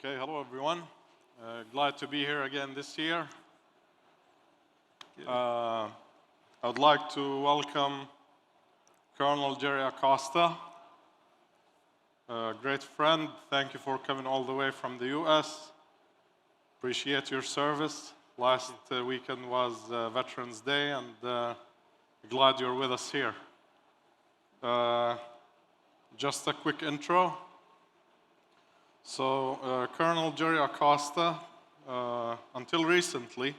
Okay, hello everyone. Glad to be here again this year. I would like to welcome Colonel Gerard Acosta, a great friend. Thank you for coming all the way from the US. Appreciate your service. Last weekend was Veterans Day, and glad you're with us here. Just a quick intro. So, Colonel Gerard Acosta, until recently,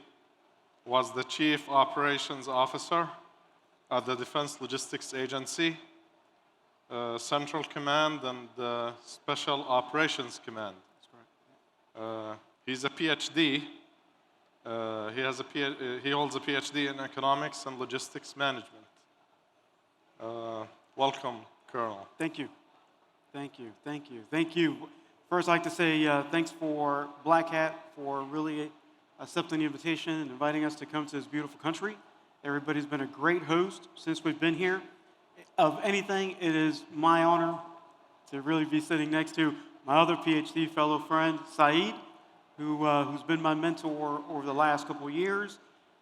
was the Chief Operations Officer at the Defense Logistics Agency, Central Command, and Special Operations Command. He's a PhD. He holds a PhD in Economics and Logistics Management. Welcome, Colonel. Thank you. Thank you. Thank you. Thank you. First, I'd like to say thanks for Black Hat for really accepting the invitation and inviting us to come to this beautiful country. Everybody's been a great host since we've been here. Of anything, it is my honor to really be sitting next to my other PhD fellow friend, Saeed, who's been my mentor over the last couple of years.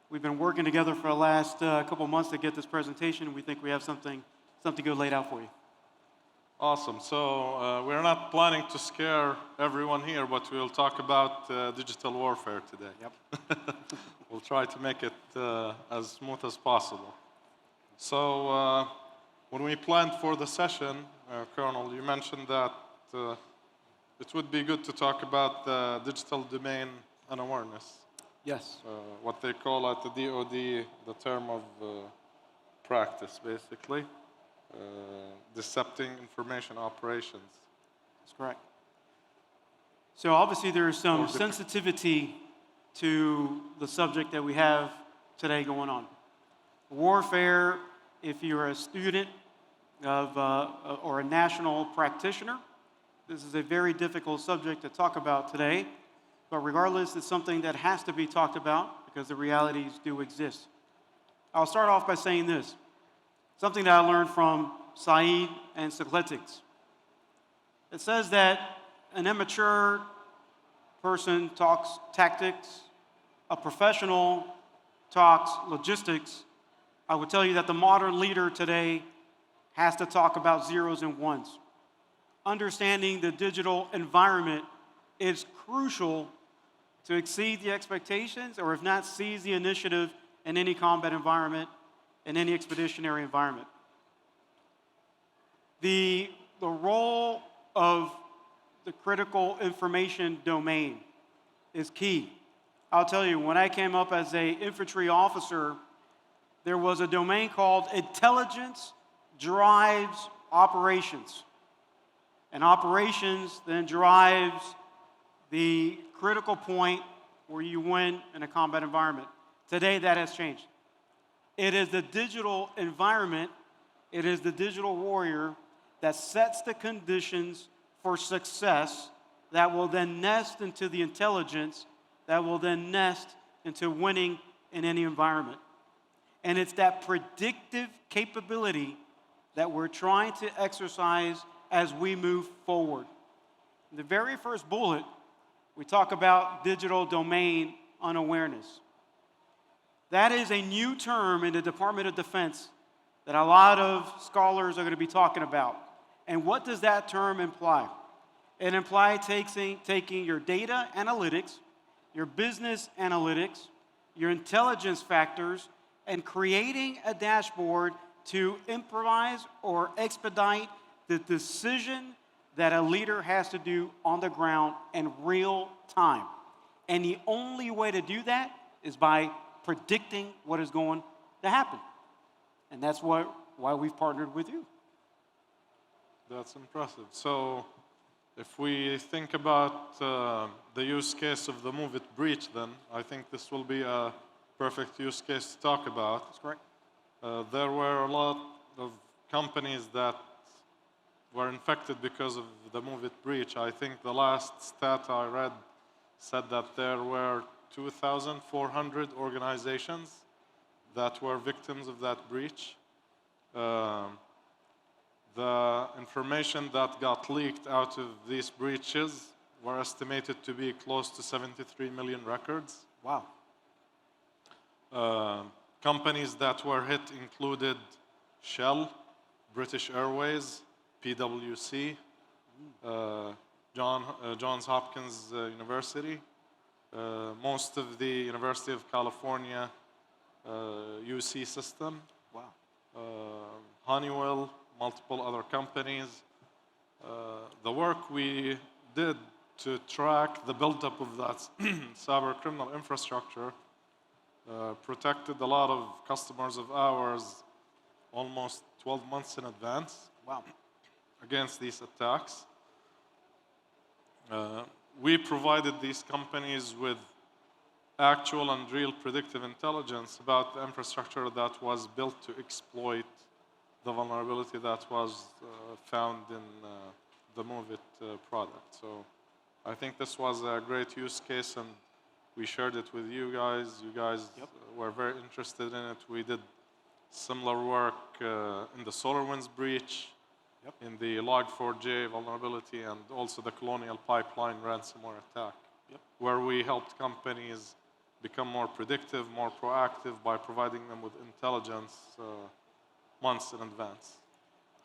We've been working together for the last couple of months to get this presentation, and we think we have something good laid out for you. Awesome. So we're not planning to scare everyone here, but we'll talk about digital warfare today. Yep. We'll try to make it as smooth as possible. So when we planned for the session, Colonel, you mentioned that it would be good to talk about digital domain unawareness. Yes. What they call at the DoD the term of practice, basically. Decepting information operations. That's correct. So obviously there is some sensitivity to the subject that we have today going on. Warfare, if you're a student of or a national practitioner, this is a very difficult subject to talk about today, but regardless, it's something that has to be talked about because the realities do exist. I'll start off by saying this. Something that I learned from Saeed and Seclytics. It says that an immature person talks tactics, a professional talks logistics. I would tell you that the modern leader today has to talk about zeros and ones. Understanding the digital environment is crucial to exceed the expectations, or if not, seize the initiative in any combat environment, in any expeditionary environment. The role of the critical information domain is key. I'll tell you, when I came up as an infantry officer, there was a domain called intelligence drives operations. And operations then drives the critical point where you win in a combat environment. Today, that has changed. It is the digital environment, it is the digital warrior that sets the conditions for success that will then nest into the intelligence, that will then nest into winning in any environment. And it's that predictive capability that we're trying to exercise as we move forward. In the very first bullet, we talk about digital domain unawareness. That is a new term in the Department of Defense that a lot of scholars are going to be talking about. And what does that term imply? It implies taking your data analytics, your business analytics, your intelligence factors, and creating a dashboard to improvise or expedite the decision that a leader has to do on the ground in real time. And the only way to do that is by predicting what is going to happen. And that's why we've partnered with you. That's impressive. So if we think about the use case of the Move It breach, then I think this will be a perfect use case to talk about. That's correct. There were a lot of companies that were infected because of the Move It breach. I think the last stat I read said that there were 2,400 organizations that were victims of that breach. The information that got leaked out of these breaches were estimated to be close to 73 million records. Wow. Companies that were hit included Shell, British Airways, PwC, Johns Hopkins University, most of the University of California UC system, Wow. Honeywell, multiple other companies. The work we did to track the buildup of that cyber criminal infrastructure protected a lot of customers of ours almost 12 months in advance. Wow. Against these attacks. We provided these companies with actual and real predictive intelligence about the infrastructure that was built to exploit the vulnerability that was found in the MOVEit product. So I think this was a great use case, and we shared it with you guys. You guys were very interested in it. We did similar work in the SolarWinds breach, in the Log4j vulnerability, and also the Colonial Pipeline ransomware attack, where we helped companies become more predictive, more proactive by providing them with intelligence months in advance.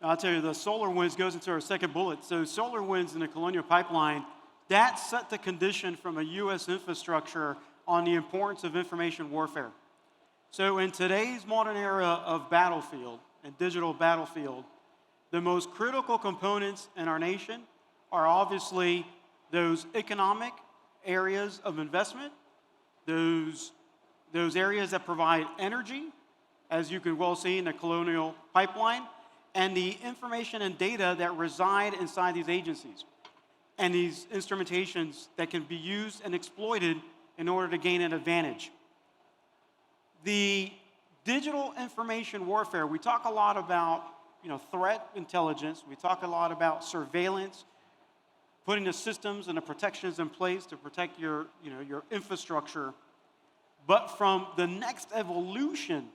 I'll tell you, the SolarWinds goes into our second bullet. So SolarWinds and the Colonial Pipeline, that set the condition from a U.S. infrastructure on the importance of information warfare. So in today's modern era of battlefield and digital battlefield, the most critical components in our nation are obviously those economic areas of investment, those areas that provide energy, as you can well see in the Colonial Pipeline, and the information and data that reside inside these agencies, and these instrumentations that can be used and exploited in order to gain an advantage. The digital information warfare, we talk a lot about threat intelligence. We talk a lot about surveillance, putting the systems and the protections in place to protect your infrastructure. But from the next evolution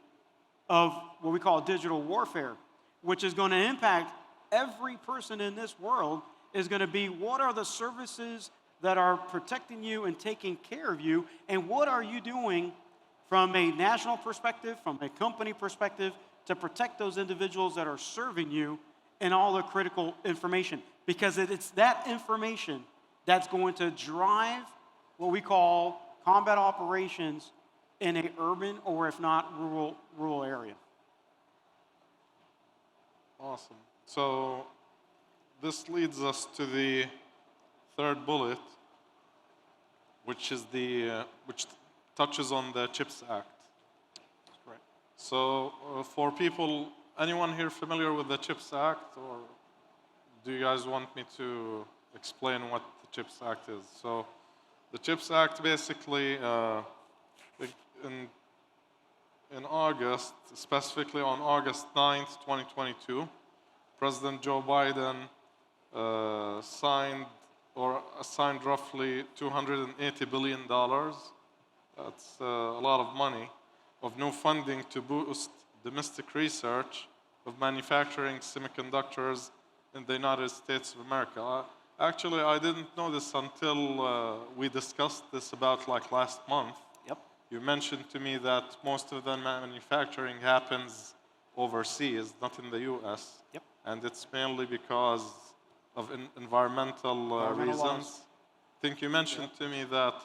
of what we call digital warfare, which is going to impact every person in this world, is going to be what are the services that are protecting you and taking care of you, and what are you doing from a national perspective, from a company perspective, to protect those individuals that are serving you and all the critical information. Because it's that information that's going to drive what we call combat operations in an urban or, if not, rural area. Awesome. So this leads us to the third bullet, which touches on the CHIPS Act. So for people, anyone here familiar with the CHIPS Act, or do you guys want me to explain what the CHIPS Act is? So the CHIPS Act basically, in August, specifically on August 9th, 2022, President Joe Biden signed or assigned roughly $280 billion. That's a lot of money, of new funding to boost domestic research of manufacturing semiconductors in the United States of America. Actually, I didn't know this until we discussed this about last month. Yep. You mentioned to me that most of the manufacturing happens overseas, not in the US. Yep. And it's mainly because of environmental reasons. Laws. I think you mentioned to me that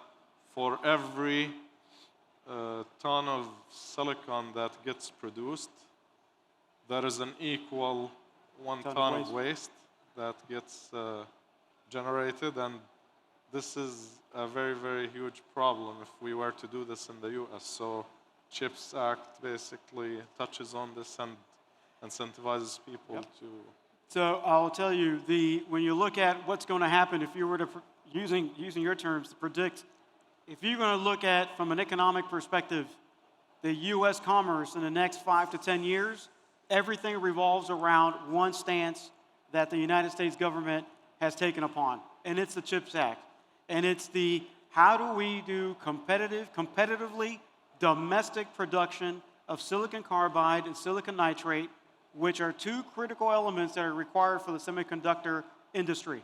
for every ton of silicon that gets produced, there is an equal 1 ton of waste that gets generated, and this is a very, very huge problem if we were to do this in the US. So CHIPS Act basically touches on this and incentivizes people to... So I'll tell you, when you look at what's going to happen, if you were to, using your terms, to predict, if you're going to look at, from an economic perspective, the U.S. commerce in the next 5 to 10 years, everything revolves around one stance that the United States government has taken upon, and it's the CHIPS Act. And it's the, how do we do competitively domestic production of silicon carbide and silicon nitrate, which are two critical elements that are required for the semiconductor industry.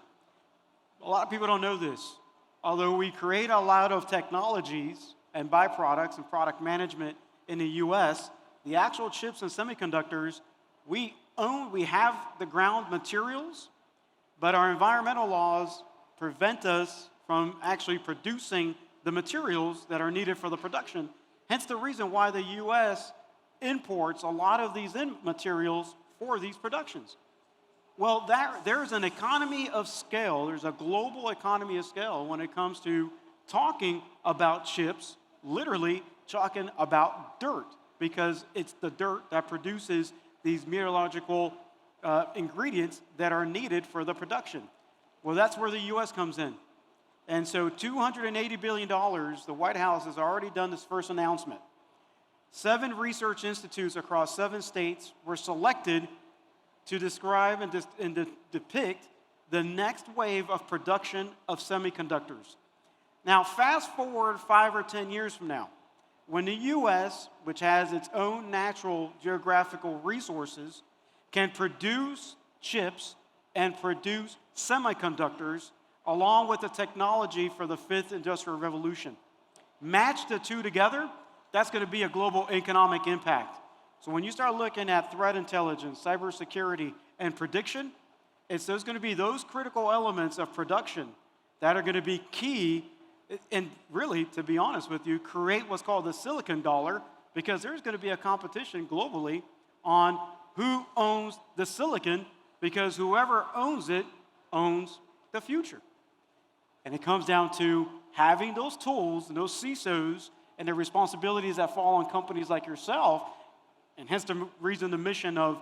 A lot of people don't know this. Although we create a lot of technologies and byproducts and product management in the US, the actual chips and semiconductors, we have the ground materials, but our environmental laws prevent us from actually producing the materials that are needed for the production. Hence the reason why the US imports a lot of these materials for these productions. Well, there's an economy of scale. There's a global economy of scale when it comes to talking about chips, literally talking about dirt, because it's the dirt that produces these meteorological ingredients that are needed for the production. Well, that's where the U.S. comes in. And so $280 billion, the White House has already done this first announcement. 7 research institutes across 7 states were selected to describe and depict the next wave of production of semiconductors. Now, fast forward 5 or 10 years from now, when the U.S., which has its own natural geographical resources, can produce chips and produce semiconductors along with the technology for the 5th industrial revolution. Match the two together, that's going to be a global economic impact. So when you start looking at threat intelligence, cybersecurity, and prediction, it's going to be those critical elements of production that are going to be key and really, to be honest with you, create what's called the silicon dollar, because there's going to be a competition globally on who owns the silicon, because whoever owns it owns the future. And it comes down to having those tools and those CISOs and the responsibilities that fall on companies like yourself, and hence the reason the mission of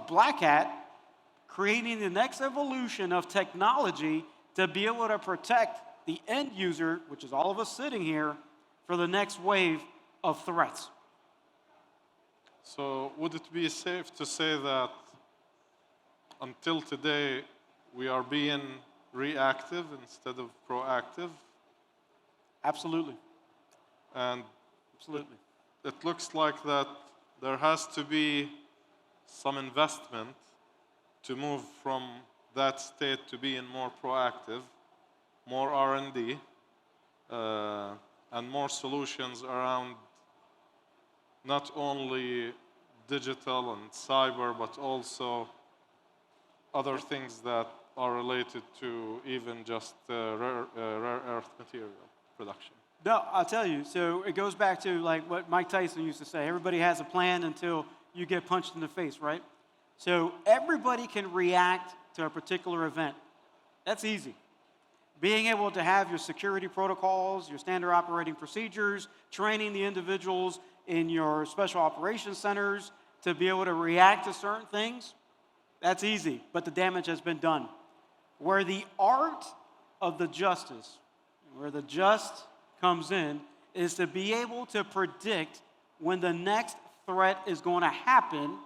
Black Hat, creating the next evolution of technology to be able to protect the end user, which is all of us sitting here, for the next wave of threats. So would it be safe to say that until today we are being reactive instead of proactive? Absolutely. And Absolutely. it looks like that there has to be some investment to move from that state to being more proactive, more R&D, and more solutions around not only digital and cyber, but also other things that are related to even just rare earth material production. No, I'll tell you. So it goes back to like what Mike Tyson used to say. Everybody has a plan until you get punched in the face, right? So everybody can react to a particular event. That's easy. Being able to have your security protocols, your standard operating procedures, training the individuals in your special operations centers to be able to react to certain things, that's easy, but the damage has been done. Where the art of the justice, where the just comes in, is to be able to predict when the next threat is going to happen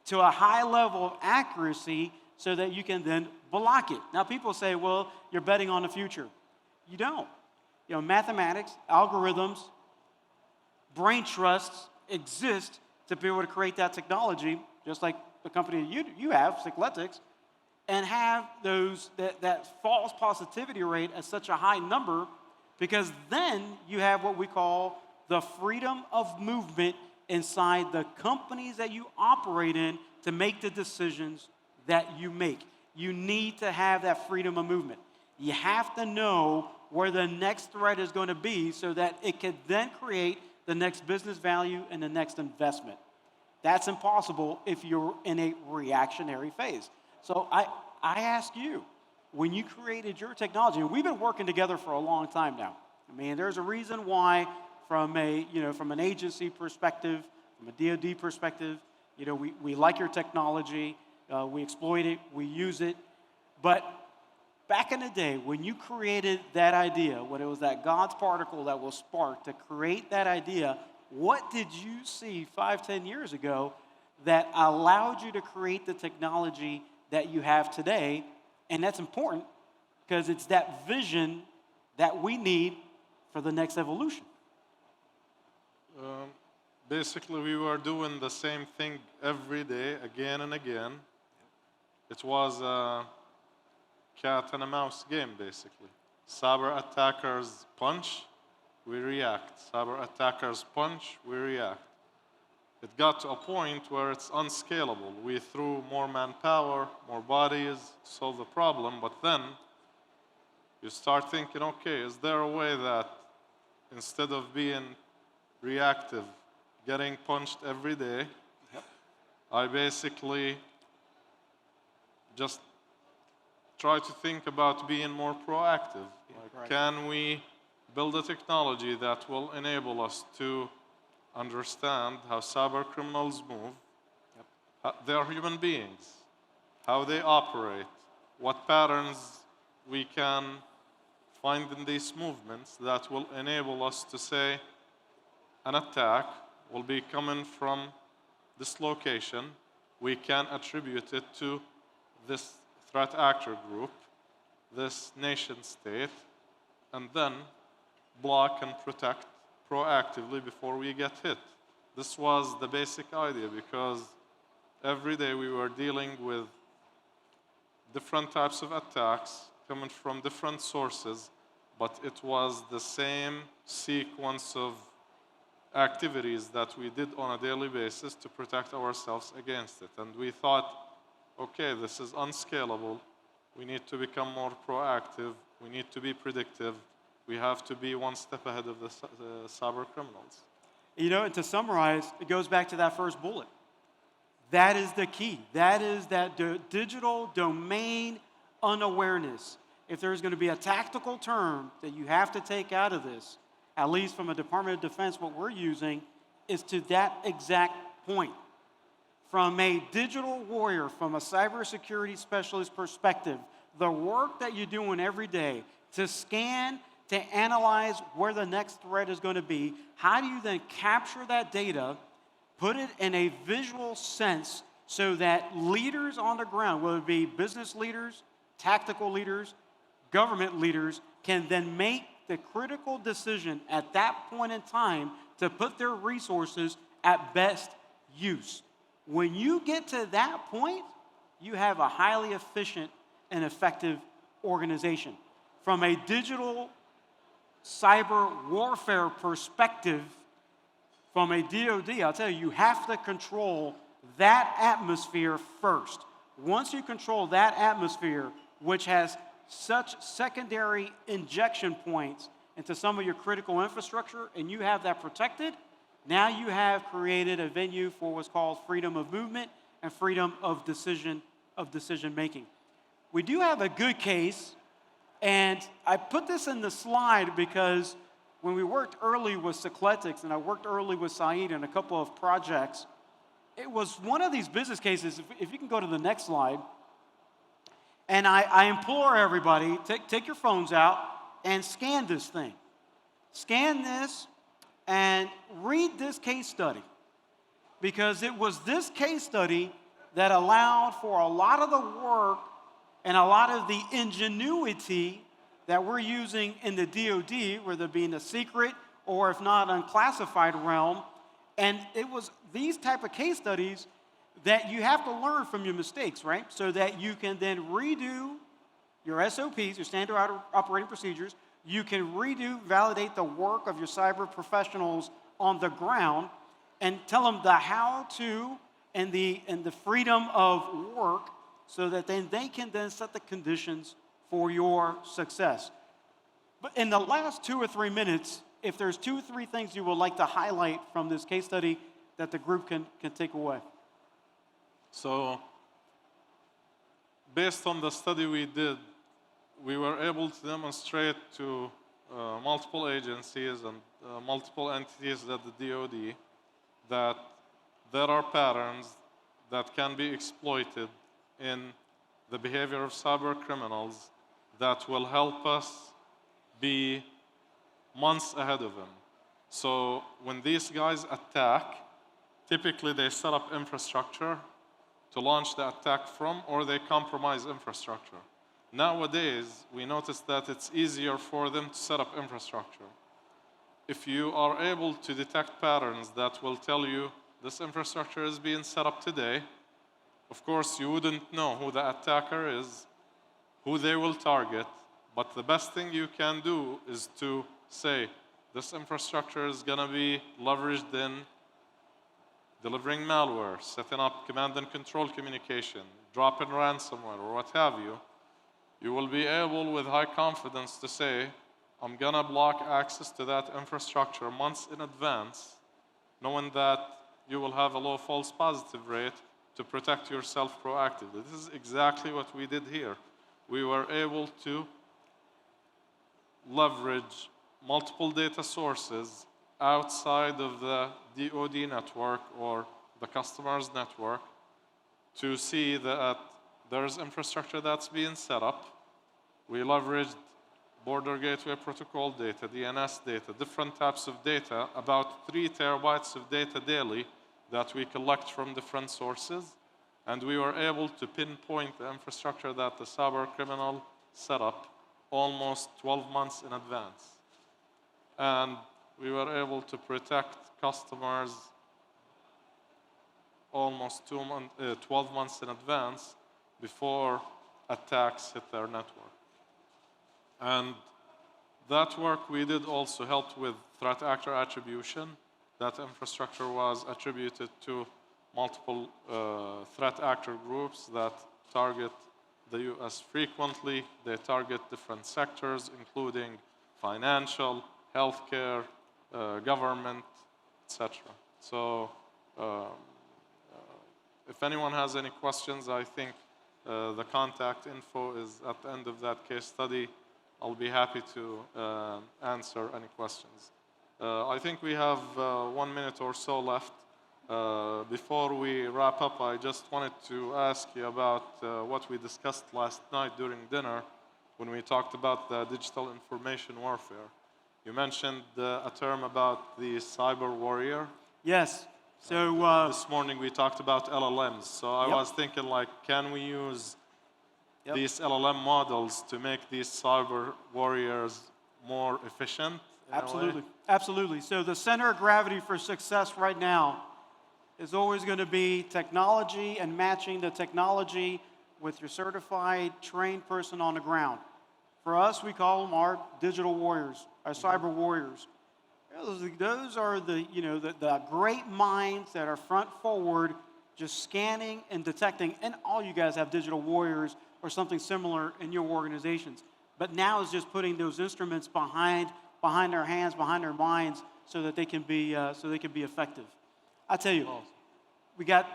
to a high level of accuracy so that you can then block it. Now, people say, well, you're betting on the future. You don't. You know, mathematics, algorithms, brain trusts exist to be able to create that technology, just like the company you have, Seclytics, and have that false positivity rate at such a high number, because then you have what we call the freedom of movement inside the companies that you operate in to make the decisions that you make. You need to have that freedom of movement. You have to know where the next threat is going to be so that it can then create the next business value and the next investment. That's impossible if you're in a reactionary phase. So I ask you, when you created your technology, and we've been working together for a long time now. I mean, there's a reason why from an agency perspective, from a DoD perspective, we like your technology, we exploit it, we use it. But back in the day, when you created that idea, when it was that God's particle that was sparked to create that idea, what did you see 5, 10 years ago that allowed you to create the technology that you have today? And that's important because it's that vision that we need for the next evolution. Basically, we were doing the same thing every day, again and again. It was cat and a mouse game, basically. Cyber attackers punch, we react. Cyber attackers punch, we react. It got to a point where it's unscalable. We threw more manpower, more bodies, solve the problem, but then you start thinking, okay, is there a way that instead of being reactive, getting punched every day, I basically just try to think about being more proactive. Like, can we build a technology that will enable us to understand how cyber criminals move? They are human beings, how they operate, what patterns we can find in these movements that will enable us to say an attack will be coming from this location. We can attribute it to this threat actor group, this nation state, and then block and protect proactively before we get hit. This was the basic idea, because every day we were dealing with different types of attacks coming from different sources, but it was the same sequence of activities that we did on a daily basis to protect ourselves against it. And we thought, okay, this is unscalable. We need to become more proactive. We need to be predictive. We have to be one step ahead of the cyber criminals. You know, and to summarize, it goes back to that first bullet. That is the key. That is that digital domain unawareness. If there's going to be a tactical term that you have to take out of this, at least from a Department of Defense, what we're using is to that exact point. From a digital warrior, from a cybersecurity specialist perspective, the work that you're doing every day to scan, to analyze where the next threat is going to be, how do you then capture that data, put it in a visual sense so that leaders on the ground, whether it be business leaders, tactical leaders, government leaders, can then make the critical decision at that point in time to put their resources at best use. When you get to that point, you have a highly efficient and effective organization. From a digital cyber warfare perspective, from a DoD, I'll tell you, you have to control that atmosphere first. Once you control that atmosphere, which has such secondary injection points into some of your critical infrastructure, and you have that protected, now you have created a venue for what's called freedom of movement and freedom of decision making. We do have a good case, and I put this in the slide because when we worked early with Seclytics, and I worked early with Saeed in a couple of projects, it was one of these business cases. If you can go to the next slide. And I implore everybody, take your phones out and scan this thing. Scan this and read this case study. Because it was this case study that allowed for a lot of the work and a lot of the ingenuity that we're using in the DoD, whether it be in the secret or if not unclassified realm. And it was these type of case studies that you have to learn from your mistakes, right? So that you can then redo your SOPs, your standard operating procedures. You can redo, validate the work of your cyber professionals on the ground and tell them the how to and the freedom of work so that then they can then set the conditions for your success. But in the last 2 or 3 minutes, if there's 2 or 3 things you would like to highlight from this case study that the group can take away. So, based on the study we did, we were able to demonstrate to multiple agencies and multiple entities at the DoD that there are patterns that can be exploited in the behavior of cyber criminals that will help us be months ahead of them. So when these guys attack, typically they set up infrastructure to launch the attack from, or they compromise infrastructure. Nowadays, we notice that it's easier for them to set up infrastructure. If you are able to detect patterns that will tell you this infrastructure is being set up today, of course, you wouldn't know who the attacker is who they will target, but the best thing you can do is to say, this infrastructure is going to be leveraged in delivering malware, setting up command and control communication, dropping ransomware, or what have you. You will be able, with high confidence, to say, I'm going to block access to that infrastructure months in advance, knowing that you will have a low false positive rate to protect yourself proactively. This is exactly what we did here. We were able to leverage multiple data sources outside of the DoD network or the customer's network to see that there's infrastructure that's being set up. We leveraged border gateway protocol data, DNS data, different types of data, about 3 terabytes of data daily that we collect from different sources. And we were able to pinpoint the infrastructure that the cyber criminal set up almost 12 months in advance. And we were able to protect customers almost 12 months in advance before attacks hit their network. And that work we did also helped with threat actor attribution. That infrastructure was attributed to multiple threat actor groups that target the US frequently. They target different sectors, including financial, healthcare, government, etc. So if anyone has any questions, I think the contact info is at the end of that case study. I'll be happy to answer any questions. I think we have 1 minute or so left. Before we wrap up, I just wanted to ask you about what we discussed last night during dinner when we talked about the digital information warfare. You mentioned a term about the cyber warrior. Yes. So this morning we talked about LLMs. So I was thinking, like, can we use these LLM models to make these cyber warriors more efficient? Absolutely. Absolutely. So the center of gravity for success right now is always going to be technology and matching the technology with your certified, trained person on the ground. For us, we call them our digital warriors, our cyber warriors. Those are the great minds that are front forward, just scanning and detecting. And all you guys have digital warriors or something similar in your organizations. But now it's just putting those instruments behind their hands, behind their minds, so that they can be effective. I tell you, we got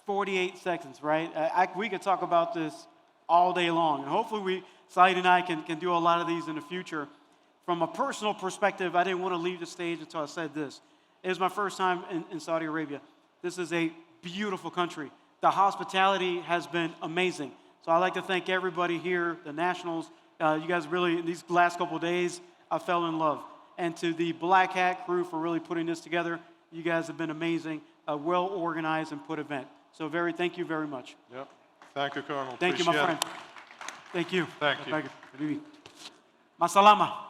48 seconds, right? We could talk about this all day long, and hopefully Saeed and I can do a lot of these in the future. From a personal perspective, I didn't want to leave the stage until I said this. It was my first time in Saudi Arabia. This is a beautiful country. The hospitality has been amazing. So I'd like to thank everybody here, the nationals. You guys really, in these last couple of days, I fell in love. And to the Black Hat crew for really putting this together. You guys have been amazing, a well-organized and put event. So thank you very much. Yep. Thank you, Colonel. Thank you, my friend. Thank you. Thank you. Masalama.